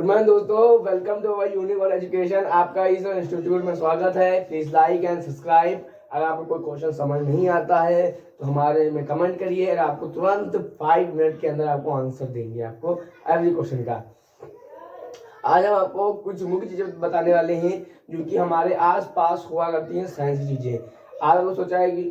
Good morning दोस्तों, welcome to our universal education. आपका इस इंस्टीट्यूट में स्वागत है। Please like and subscribe. अगर आपको कोई क्वेश्चन समझ नहीं आता है तो हमारे में कमेंट करिए। अगर आपको तुरंत 5 मिनट के अंदर आपको आंसर देंगे आपको एवरी क्वेश्चन का। आज हम आपको कुछ मुख्य चीजें बताने वाले हैं जो कि हमारे आस पास हुआ करती हैं, साइंस की चीजें। आज हमने सोचा है कि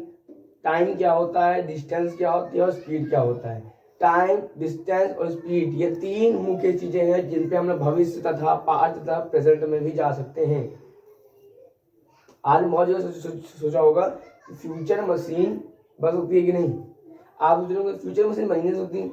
टाइम क्या होता है, डिस्टेंस क्या होती है और स्पीड क्या होता है। टाइम, डिस्टेंस और स्पीड, ये 3 मुख्य चीजें हैं जिन पे हम लोग भविष्य तथा पास्ट तथा प्रेजेंट में भी जा सकते हैं। आज बहुत जगह सोचा होगा कि फ्यूचर मशीन बस होती है कि नहीं। आप सोच रहे होंगे फ्यूचर मशीन बनी नहीं सकती।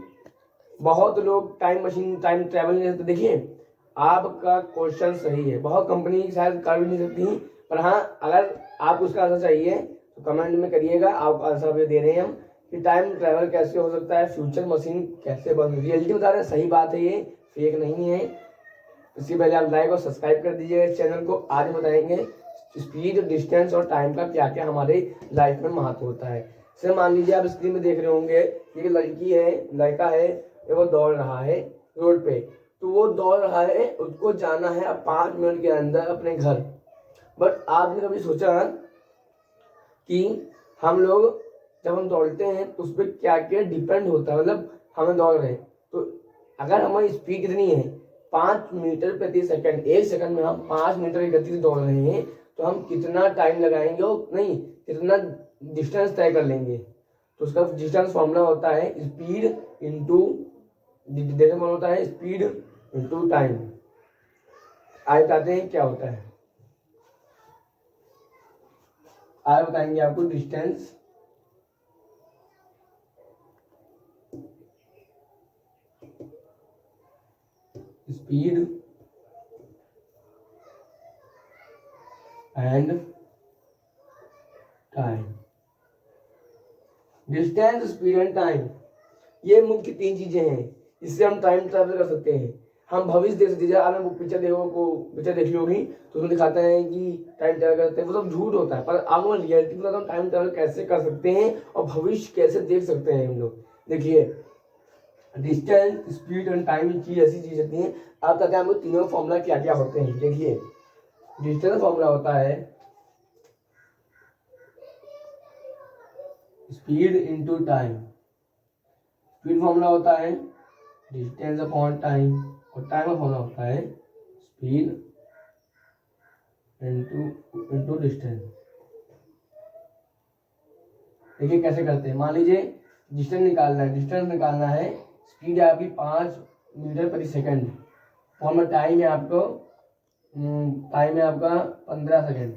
बहुत लोग टाइम मशीन, टाइम ट्रेवल नहीं सकते। देखिए, आपका क्वेश्चन सही है, बहुत कंपनी शायद कर भी नहीं सकती, पर हाँ, अगर आप उसका आंसर चाहिए तो कमेंट में करिएगा। आपका आंसर भी दे रहे हैं हम कि टाइम ट्रैवल कैसे हो सकता है, फ्यूचर मशीन कैसे बन सकती है। रियलिटी बता रहे हैं, सही बात है, ये फेक नहीं है। इससे पहले आप लाइक और सब्सक्राइब कर दीजिएगा इस चैनल को। आज बताएंगे स्पीड, डिस्टेंस और टाइम का क्या क्या हमारे लाइफ में महत्व होता है। सर मान लीजिए आप स्क्रीन में देख रहे होंगे, एक लड़की है, लड़का है, वो दौड़ रहा है रोड पे। तो वो दौड़ रहा है, उसको जाना है 5 मिनट के अंदर अपने घर। बट आपने कभी सोचा कि हम लोग जब हम दौड़ते हैं तो उस पर क्या क्या डिपेंड होता है। मतलब हमें दौड़ रहे हैं तो अगर हमारी स्पीड कितनी है, 5 मीटर प्रति सेकंड, 1 सेकंड में हम 5 मीटर की गति से दौड़ रहे हैं, तो हम कितना टाइम लगाएंगे और नहीं कितना डिस्टेंस तय कर लेंगे। तो उसका डिस्टेंस फॉर्मूला होता है स्पीड इंटू होता है स्पीड इंटू टाइम। आगे बताते हैं क्या होता है। आगे बताएंगे आपको distance, speed and time. Distance, speed and time, ये मुख्य 3 चीजें हैं। इससे हम टाइम ट्रैवल कर सकते हैं। हम भविष्य देख सकते हैं। आपने वो पिक्चर देखी होगी तो उसमें दिखाते हैं कि टाइम ट्रैवल करते हैं, वो सब झूठ होता है। पर आपको रियलिटी बताता हूँ टाइम ट्रैवल कैसे कर सकते हैं और भविष्य कैसे देख सकते हैं हम लोग। देखिए, डिस्टेंस, स्पीड एंड टाइम चीज ऐसी चीज होती है। आप कहते हैं आपको तीनों फॉर्मूला क्या क्या होते हैं। देखिए, डिस्टेंस फॉर्मूला होता है speed into time. Speed formula होता है डिस्टेंस अपॉन टाइम और टाइम का फॉर्मूला होता है स्पीड इंटू डिस्टेंस। देखिए कैसे करते हैं। मान लीजिए डिस्टेंस निकालना है। स्पीड है आपकी 5 मीटर प्रति सेकंड। फॉर्मूला टाइम है आपको टाइम है आपका 15 सेकंड।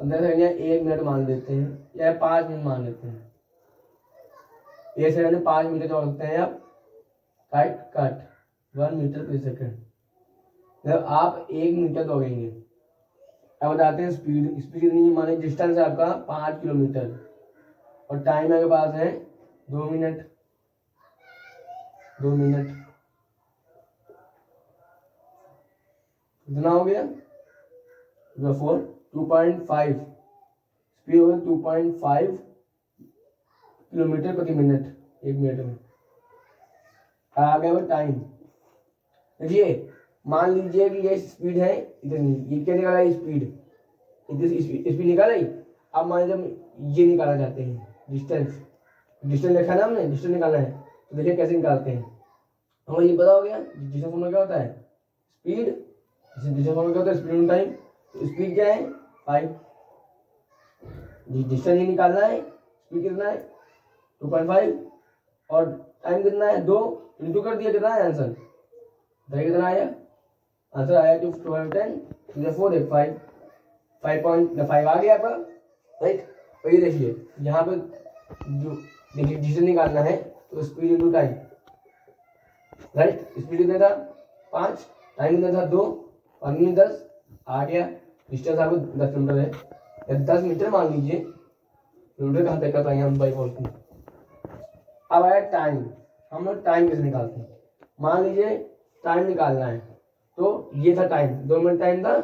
15 सेकंड या 1 मिनट मान लेते हैं या 5 मिनट मान लेते हैं। 1 सेकंड में 5 मीटर दौड़ सकते हैं आप। कट 1 मीटर प्रति सेकंड, मतलब आप 1 मीटर दौड़ेंगे। अब बताते हैं स्पीड कितनी है। माने डिस्टेंस है आपका 5 किलोमीटर और टाइम आपके पास है 2 मिनट। कितना हो गया? 2.5 स्पीड हो गया 2.5 किलोमीटर प्रति मिनट 1 मिनट में। आ गया वो टाइम। देखिए, मान लीजिए कि ये स्पीड है इतनी, ये क्या निकाला है स्पीड निकाला ही। अब मान लीजिए ये निकालना चाहते हैं डिस्टेंस लिखा ना हमने, डिस्टेंस निकालना है तो देखिए कैसे निकालते हैं। हमें ये पता हो गया डिस्टेंस फॉर्मूला क्या होता है स्पीड, डिस्टेंस फॉर्मूला क्या होता है स्पीड टाइम। तो स्पीड क्या है 5, डिस्टेंस ये निकालना है। स्पीड कितना है 2.5 और टाइम कितना है 2, इंटू कर दिया, कितना है आंसर देखिए कितना आया। आंसर आया 210 4 5 आ गया आपका, राइट। और ये देखिए यहाँ पे जो देखिए डिस्टेंस निकालना है तो speed into time, right. Speed कितना था 5, टाइम कितना था 2, 5 में 10 आ गया। डिस्टेंस आपको 10 किलोमीटर है या 10 मीटर मान लीजिए। किलोमीटर कहाँ तक का पाएंगे हम बाई बोलते हैं। अब आया टाइम। हम लोग टाइम कैसे निकालते हैं। मान लीजिए टाइम निकालना है तो ये था टाइम, 2 मिनट टाइम था,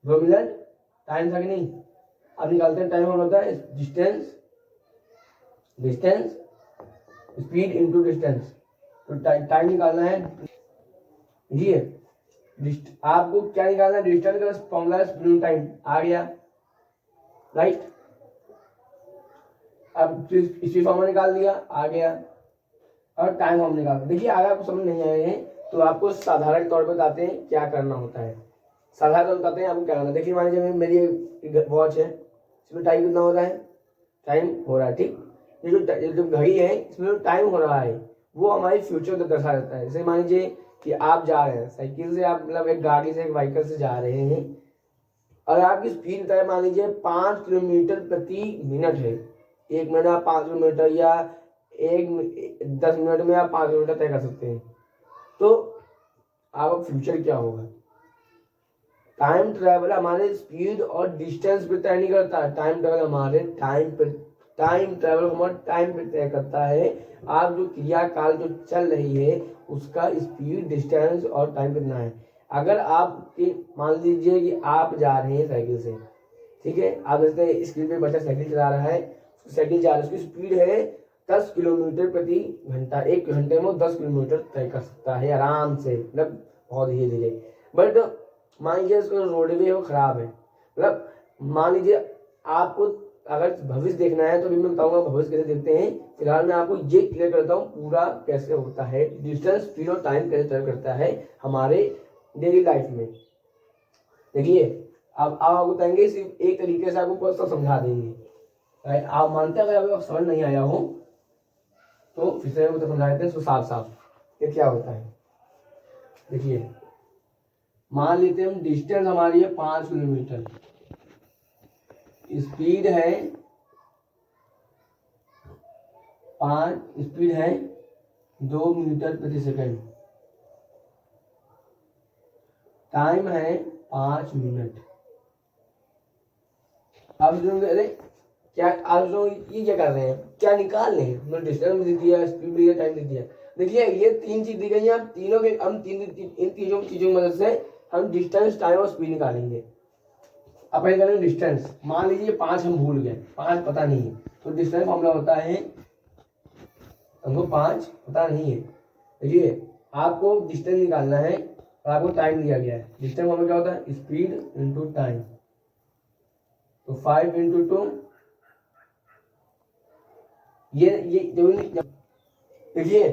2 मिनट टाइम था कि नहीं। अब निकालते हैं टाइम हम होता है डिस्टेंस स्पीड इंटू डिस्टेंस। तो टाइम निकालना है ये आपको क्या निकालना है, डिस्टेंस का फॉर्मूला स्प्रिंग टाइम आ गया, राइट। अब इसी फॉर्मूला निकाल दिया, आ गया। और टाइम हम निकाल, देखिए अगर आपको समझ नहीं आए हैं तो आपको साधारण तौर पर बताते हैं क्या करना होता है। साधारण तौर बताते हैं आपको क्या करना है। देखिए मान लीजिए मेरी वॉच है, इसमें टाइम कितना हो रहा है, टाइम हो रहा है, ठीक। ये जो घड़ी है इसमें जो टाइम हो रहा है वो हमारी फ्यूचर को दर्शा देता है। जैसे मान लीजिए कि आप जा रहे हैं साइकिल से, आप मतलब एक गाड़ी से, एक व्हीकल से जा रहे हैं और आपकी स्पीड तय मान लीजिए 5 किलोमीटर प्रति मिनट है। 1 मिनट में आप 5 किलोमीटर या 10 मिनट में आप 5 किलोमीटर तय कर सकते हैं। तो आपका फ्यूचर क्या होगा। टाइम ट्रैवल हमारे स्पीड और डिस्टेंस पे तय नहीं करता, टाइम ट्रैवल हमारे टाइम पे तय करता है। आप जो क्रियाकाल जो चल रही है उसका स्पीड, डिस्टेंस और टाइम कितना है। अगर आप मान लीजिए कि आप जा रहे हैं साइकिल से, ठीक है, आप जैसे स्क्रीन पे बच्चा साइकिल चला रहा है, साइकिल जा रहा है, उसकी स्पीड है 10 किलोमीटर प्रति घंटा। 1 घंटे में 10 किलोमीटर तय कर सकता है आराम से, मतलब बहुत धीरे धीरे। बट मान लीजिए उसका रोडवे वो खराब है, मतलब मान लीजिए आपको अगर भविष्य देखना है तो अभी मैं बताऊंगा भविष्य कैसे देखते हैं। फिलहाल मैं आपको ये क्लियर करता हूँ पूरा कैसे होता है, डिस्टेंस, स्पीड और टाइम कैसे तय करता है हमारे डेली लाइफ में। देखिए अब आप आपको बताएंगे सिर्फ एक तरीके से, आपको सब समझा देंगे। आप मानते हैं अगर आपको समझ नहीं आया हो तो फिर से तो समझा देते हैं साफ साफ ये क्या होता है। देखिए मान लेते हैं हम डिस्टेंस हमारी है 5 किलोमीटर, स्पीड है 2 मीटर प्रति सेकंड, टाइम है 5 मिनट। अब अरे क्या आप लोग ये क्या कर रहे हैं, क्या निकाल रहे हैं, हमने डिस्टेंस भी दिया, स्पीड भी दिया, टाइम भी दिया। देखिए ये 3 चीज दी गई है, हम तीनों के हम इन तीनों चीजों की मदद से हम डिस्टेंस, टाइम और स्पीड निकालेंगे। अब पहले करेंगे डिस्टेंस। मान लीजिए 5 हम भूल गए, 5 पता नहीं है, तो डिस्टेंस फॉर्मूला होता है, हमको 5 पता नहीं है। देखिए आपको डिस्टेंस निकालना है और आपको टाइम दिया गया है। डिस्टेंस फॉर्मूला क्या होता है, स्पीड इंटू टाइम। तो 5 इंटू 2, ये देखिए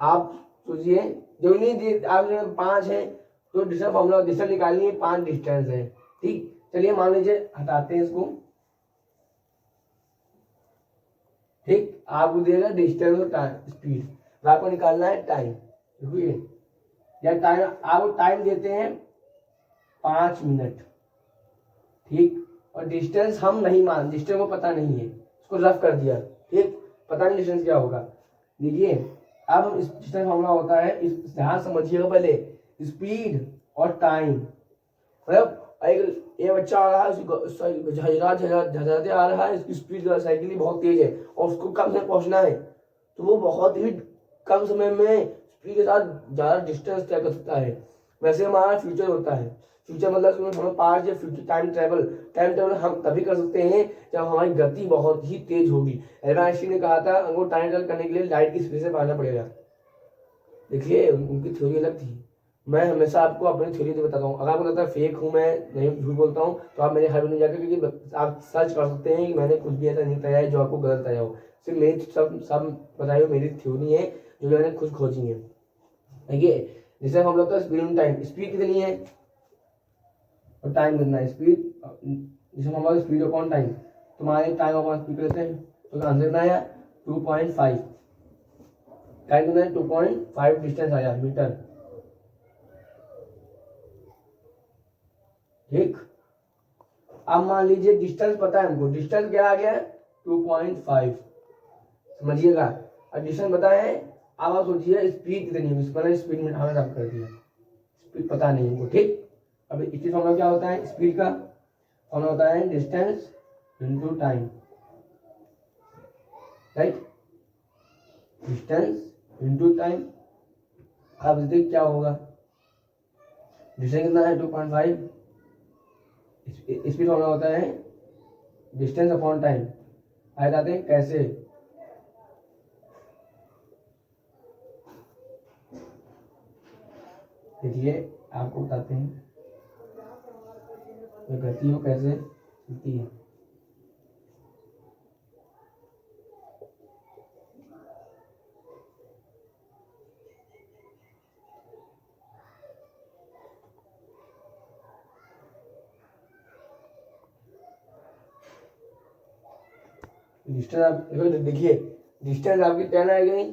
आप सोचिए, जो नहीं आप 5 है तो डिस्टेंस फॉर्मूला, डिस्टेंस निकालनी है, 5 डिस्टेंस है, ठीक। चलिए मान लीजिए हटाते हैं इसको, ठीक। आपको देगा डिस्टेंस और टाइम, स्पीड, तो आपको निकालना है टाइम। देखिए या टाइम, आपको टाइम देते हैं 5 मिनट, ठीक। और डिस्टेंस हम नहीं मान, डिस्टेंस को पता नहीं है, उसको रफ कर दिया, ठीक, पता नहीं डिस्टेंस क्या होगा। देखिए अब हम इस डिस्टेंस फॉर्मूला होता है, इस ध्यान समझिएगा पहले, स्पीड और टाइम। मतलब एक ये बच्चा आ रहा है, झजाते आ रहा है, इसकी स्पीड साइकिल बहुत तेज है और उसको कम समय पहुंचना है, तो वो बहुत ही कम समय में स्पीड के साथ ज्यादा डिस्टेंस तय कर सकता है। वैसे हमारा फ्यूचर होता है, फ्यूचर मतलब हमें पास्ट या फ्यूचर टाइम ट्रेवल हम तभी कर सकते हैं जब हमारी गति बहुत ही तेज होगी। एल्बर्ट आइंस्टीन ने कहा था हमको टाइम ट्रेवल करने के लिए लाइट की स्पीड से भागना पड़ेगा। देखिए उनकी थ्योरी अलग थी, मैं हमेशा आपको अपनी थ्योरी से बताता हूँ। अगर आपको लगता है फेक हूँ, मैं नहीं झूठ बोलता हूँ, तो आप मेरे हर वीडियो जाकर, क्योंकि आप सर्च कर सकते हैं कि मैंने कुछ भी ऐसा नहीं बताया है जो आपको गलत बताया हो। सिर्फ मेरी सब बताई हो मेरी थ्योरी है जो मैंने खुद खोजी है। देखिए जैसे हम लोग का स्पीड टाइम, स्पीड कितनी है और टाइम कितना है, स्पीड जैसे हमारा स्पीड अपॉन टाइम, तुम्हारे टाइम अपॉन स्पीड लेते हैं तो आंसर कितना आया 2.5, टाइम कितना है 2.5 डिस्टेंस आया मीटर, ठीक। अब मान लीजिए डिस्टेंस पता है हमको, डिस्टेंस क्या आ गया 2.5, समझिएगा। और डिस्टेंस पता है, अब आप सोचिए स्पीड कितनी है, मैंने स्पीड में हमें रब कर दिया, स्पीड पता नहीं हमको, ठीक। अब इसकी फॉर्मूला क्या होता है, स्पीड का फॉर्मूला होता है distance into time, right, distance into time. अब देखिए क्या होगा, डिस्टेंस कितना है 2.5, स्पीड फॉर्मूला होता है डिस्टेंस अपॉन टाइम। आए जाते हैं कैसे, देखिए आपको बताते हैं ये गति वो कैसे चलती है। डिस्टेंस आप देखिए, डिस्टेंस आपकी 10 आ गई,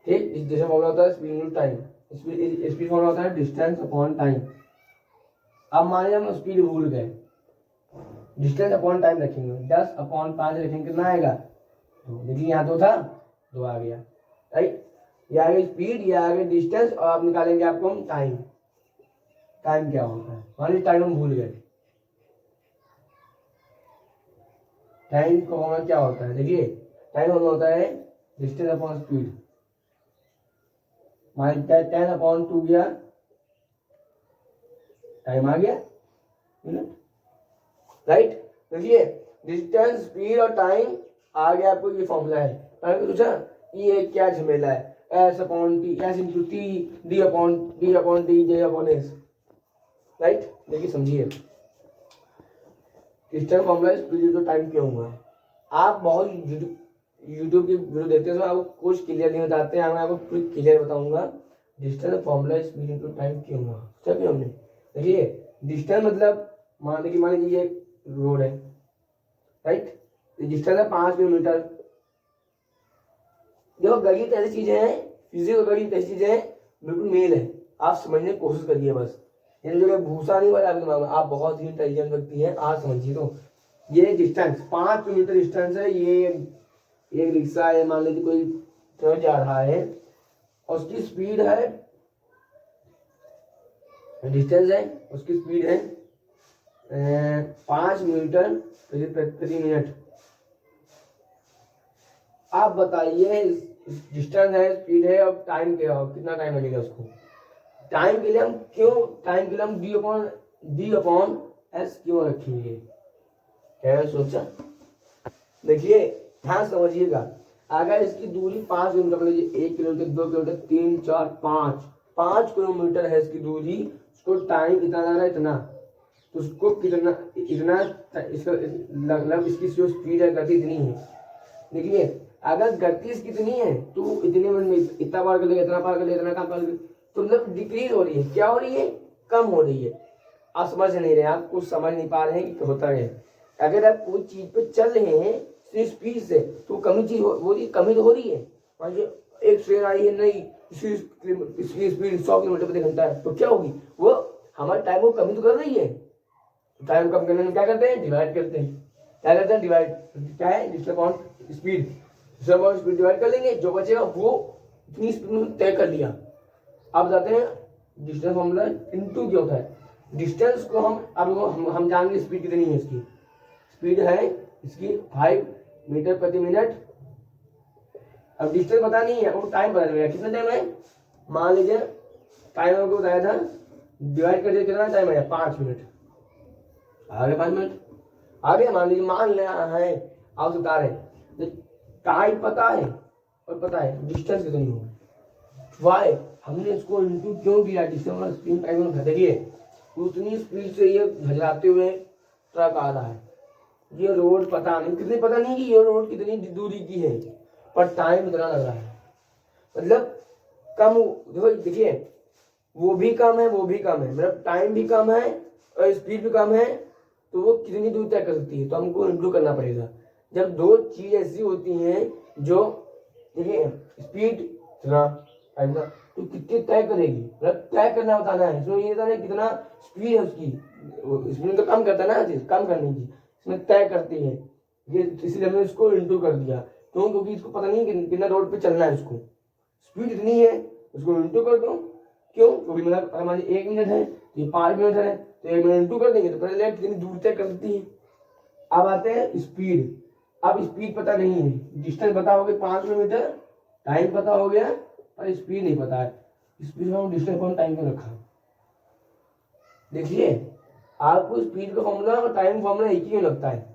ठीक। जैसे फॉर्मूला होता है speed into time, speed formula होता है डिस्टेंस अपॉन टाइम। अब मान लिया हम स्पीड भूल गए, डिस्टेंस अपॉन टाइम रखेंगे, 10 अपॉन 5 रखेंगे, कितना आएगा 2। देखिए यहाँ 2 था, 2 आ गया, राइट। ये आ गई स्पीड, ये आ गई डिस्टेंस, और आप निकालेंगे आपको हम टाइम। टाइम क्या होता है, मान लीजिए टाइम हम भूल गए, टाइम का फॉर्मूला क्या होता है, देखिए टाइम फॉर्मूला होता है डिस्टेंस अपॉन स्पीड। मान लीजिए 10 अपॉन 2 गया, टाइम आ गया मिनट, राइट। देखिए डिस्टेंस, स्पीड और टाइम आ गया, आपको ये फॉर्मूला है। पूछा ये क्या झमेला है, S upon T, S into T, D upon T, जे अपॉन एस, राइट। देखिए समझिए, डिस्टेंस फॉर्मूला स्पीड तो टाइम क्यों हुआ। आप बहुत यूट्यूब की वीडियो देखते हैं, आपको कुछ क्लियर नहीं बताते हैं, मैं आपको क्लियर बताऊंगा। Distance formula speed into time क्यों हुआ, क्या हमने। देखिए डिस्टेंस मतलब मान लीजिए ये रोड है, राइट। डिस्टेंस है 5 किलोमीटर। देखो गणित ऐसी चीजें हैं, फिजिक्स और गणित ऐसी चीजें हैं, बिल्कुल मेल है, आप समझने की कोशिश करिए बस। ये जो भूसा नहीं हुआ आपके दिमाग में, आप बहुत ही इंटेलिजेंट व्यक्ति हैं, आज समझिए। तो ये डिस्टेंस 5 किलोमीटर डिस्टेंस है, ये एक रिक्शा है, मान लीजिए कोई ट्रक जा रहा है, और उसकी स्पीड है, डिस्टेंस है, उसकी स्पीड है 5 मीटर प्रति मिनट। आप बताइए डिस्टेंस है, स्पीड है, और टाइम क्या हो, कितना टाइम लगेगा उसको। टाइम के लिए हम डी अपॉन एस क्यों रखेंगे, क्या सोचा। देखिए ध्यान समझिएगा, अगर इसकी दूरी 5 किलोमीटर, मतलब 1 किलोमीटर, 2 किलोमीटर, 3, 4, 5 किलोमीटर है इसकी दूरी, उसको टाइम इतना लग रहा है, इतना, तो उसको कितना इतना इसका मतलब इसकी जो स्पीड है, गति इतनी है। देखिए अगर गति इसकी इतनी है तो इतने मिनट में इतना पार कर लेगा, इतना पार कर लेगा, इतना काम कर लेगा, तो मतलब डिक्रीज हो रही है, क्या हो रही है, कम हो रही है। आप समझ नहीं रहे, आप कुछ समझ नहीं पा रहे हैं कि होता है। अगर आप कोई चीज पे चल रहे हैं स्पीड से, तो कमी चीज हो रही, कमी तो हो रही है। मान लीजिए एक ट्रेन आई है, नहीं इसकी स्पीड 100 किलोमीटर प्रति घंटा है, तो क्या होगी, वो हमारे टाइम को कमी तो कर रही है। टाइम कम करने में क्या करते हैं, डिवाइड करते हैं। क्या करते हैं, डिवाइड, क्या है distance upon speed, speed divide कर लेंगे, जो बचेगा वो इतनी स्पीड में तय कर लिया। अब बताते हैं डिस्टेंस फॉर्मूला इनटू क्या होता है। डिस्टेंस को हम जानेंगे स्पीड कितनी है, इसकी स्पीड है इसकी 5 मीटर प्रति मिनट। अब डिस्टेंस पता नहीं है, वो टाइम पता चलेगा, कितना टाइम है। मान लीजिए टाइम हमको बताया था, डिवाइड कर दिया, कितना टाइम है 5 मिनट, आगे 5 मिनट आगे। मान लीजिए मान लिया है आप बता रहे टाइम पता है और पता है डिस्टेंस कितनी होगी, वाई हमने इसको इनटू क्यों किया, डिस्टेंस स्पीड टाइम में। देखिए उतनी स्पीड से ये भजलाते हुए ट्रक आ रहा है, ये रोड पता नहीं कितनी, पता नहीं कि ये रोड कितनी दूरी की है, पर टाइम इतना लग रहा है, मतलब कम। देखिए वो भी कम है, वो भी कम है, मतलब टाइम भी कम है और स्पीड भी कम है, तो वो कितनी दूर तय कर सकती है, तो हमको इंक्लूड करना पड़ेगा। जब दो चीज ऐसी होती हैं जो देखिए स्पीड इतना टाइम का, तो कितनी तय करेगी, मतलब तय करना बताना है, इसमें ये बताना है कितना स्पीड है उसकी, स्पीड तो कम करता है ना चीज, कम करनी चीज इसमें तय करती है, ये इसलिए हमने इसको इंटू कर दिया। क्यों, क्योंकि इसको पता नहीं कितना रोड पे चलना है, उसको स्पीड इतनी है, उसको इंटू कर दो। क्यों, क्योंकि मतलब हमारी 1 मिनट है, ये 5 मिनट है, तो 1 मिनट इंटू कर देंगे तो पहले कितनी दूर तय कर सकती है। अब आते हैं स्पीड। अब स्पीड पता नहीं है, डिस्टेंस पता हो गया 5 किलोमीटर, टाइम पता हो गया और स्पीड नहीं पता है। स्पीड में डिस्टेंस कौन टाइम में रखा, देखिए आपको स्पीड का फॉर्मूला और टाइम फॉर्मूला एक ही लगता है,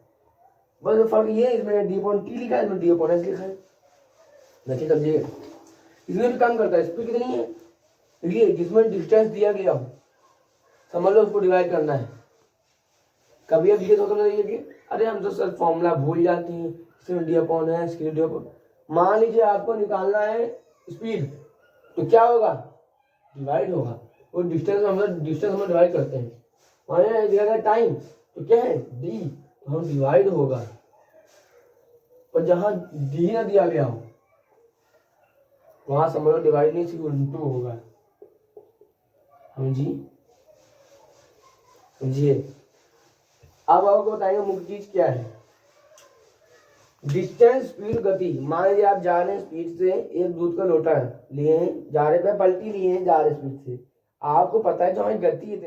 बस फर्क ये है इसमें डी अपॉन टी लिखा है, इसमें डी अपॉन एस लिखा है। देखिए समझिए, इसमें भी काम करता है, स्पीड कितनी है देखिए जिसमें डिस्टेंस दिया गया हो, समझ लो उसको डिवाइड करना है। कभी अब ये तो समझिए कि अरे हम तो सर फॉर्मूला भूल जाते हैं, इसमें डी अपॉन है, इसके डी अपॉन। मान लीजिए आपको निकालना है स्पीड, तो क्या होगा, डिवाइड होगा। वो डिस्टेंस हम डिवाइड करते हैं। माने दिया गया टाइम, तो क्या है डी, तो हम डिवाइड होगा। और जहां डी ना दिया गया हो वहां समझ लो डिवाइड नहीं, सिर्फ उल्टू होगा। समझिए। अब आपको बताएंगे मुख्य चीज क्या है। डिस्टेंस, स्पीड, गति। मान लीजिए आप जा रहे हैं स्पीड से, एक दूध का लोटा लिए हैं, जा रहे पे पलटी लिए हैं, जा रहे स्पीड से। आपको पता है जो हमारी गति है